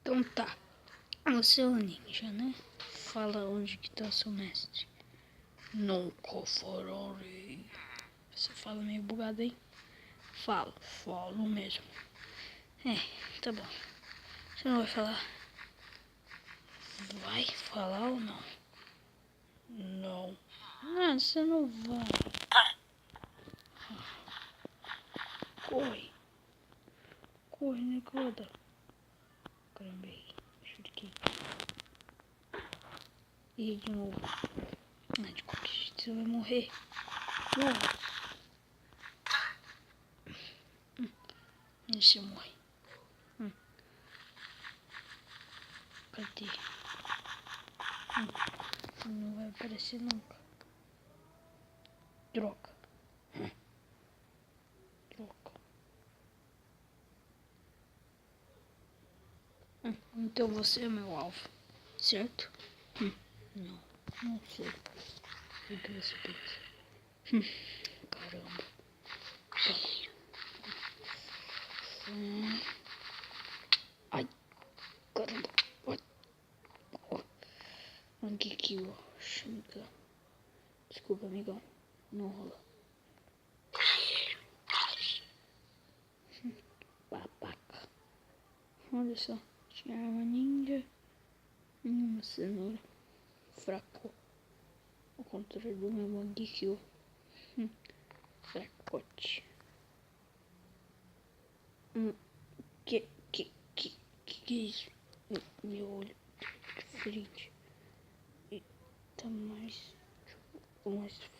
Então tá. Você é o ninja, né? Fala onde que tá seu mestre. Nunca farei. Você fala meio bugado, hein? Falo mesmo. É, tá bom. Você não vai falar? Vai falar ou não? Não. Não, você não vai. Corre. Corre, negada. Caramba, chutei. E de novo. Ah, de qualquer jeito você vai morrer. Morre. E você morre. Cadê? Não vai aparecer nunca. Droga. Droga. Então você é meu alvo, certo? Não sei. O que você pensa? Caramba. Ai, caramba. Aqui que o xinga. Desculpa, amigão. Não rola. Babaca. Olha só. Tinha arma ninja e uma cenoura. Fraco. Ao contrário do meu Mangekyou. Fracote. Que é isso? Meu olho diferente. E tá mais forte.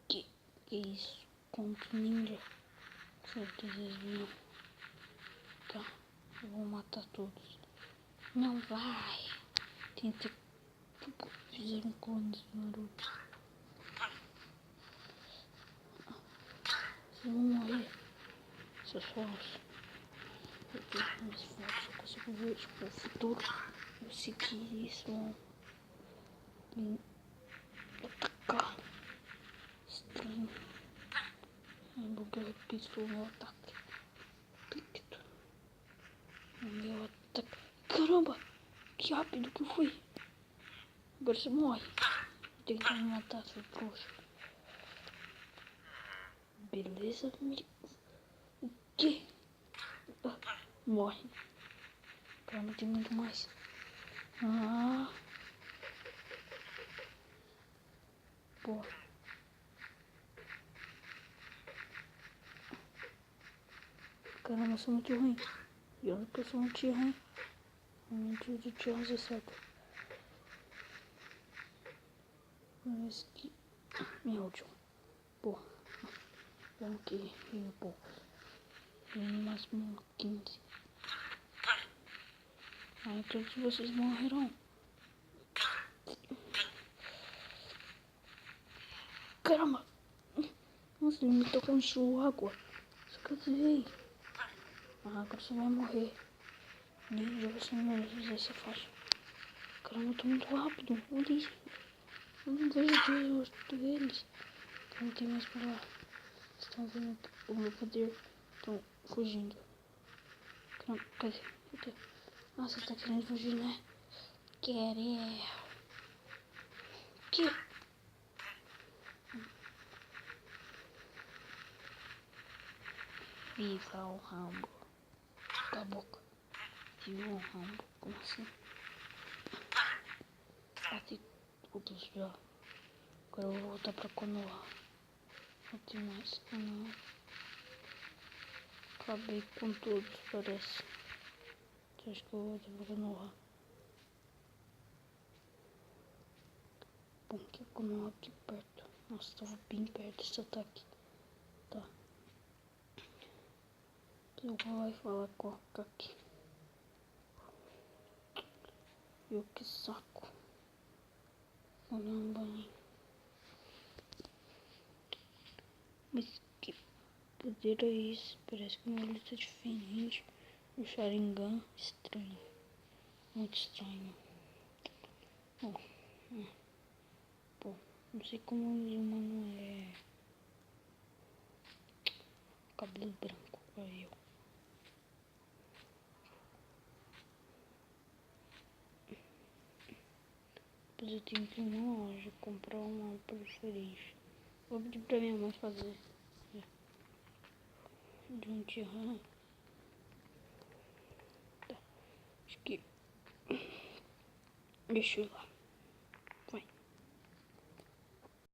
Que é isso? Contra ninja. Certeza eles viram. Tá, eu vou matar todos. Não vai. Tenta. Tipo, fizeram clones do Naruto. Vocês vão morrer. Seus falsos. Eu tô mais forte. Eu consigo ver tipo, o futuro. Eu segui isso. Me atacar. Estranho. Porque eu repito o meu ataque. Picto. O meu ataque. Caramba! Que rápido que foi. Agora você morre. Tem que me matar, seu trouxa. Beleza, o quê? Morre. Caramba, tem muito mais. Pô. Caramba, eu sou muito ruim. E olha que eu sou muito ruim. Realmente de tio é certo. Parece que... Minha última. Pô. Bom que eu pouco. No máximo 15. Aí todos vocês morrerão. Caramba! Nossa, ele me tocou encheu água. Só que eu desviei. Agora você vai morrer. Ninja, você não merece usar essa faixa. Caramba, eu tô muito rápido. Olha isso. Eu não vejo o rosto deles. Não tem mais pra lá. Estão vendo o meu poder. Estão fugindo. Caramba, cadê? Nossa, tá querendo fugir, né? Querer. Que? Viva o Rambo. Cala a boca. Viva o Rambo. Como assim? Bati todos já. Agora eu vou voltar pra Konoha. Não tem mais Konoha. Acabei com todos, parece. Então acho que eu vou voltar pra Konoha. Bom, que a Konoha aqui perto. Nossa, tava bem perto esse ataque. Tá. Eu vou lá e falar com a Kaki. Eu que saco. Vou dar um banho. Mas que poder é esse? Parece que meu olho tá diferente. O Sharingan estranho. Muito estranho. Pô, não sei como o humano é. cabelo branco. Aí eu. Depois eu tenho que ir na loja comprar uma preferência. Vou pedir pra minha mãe fazer. De um tio. Tá. Acho que. Deixa eu ir lá.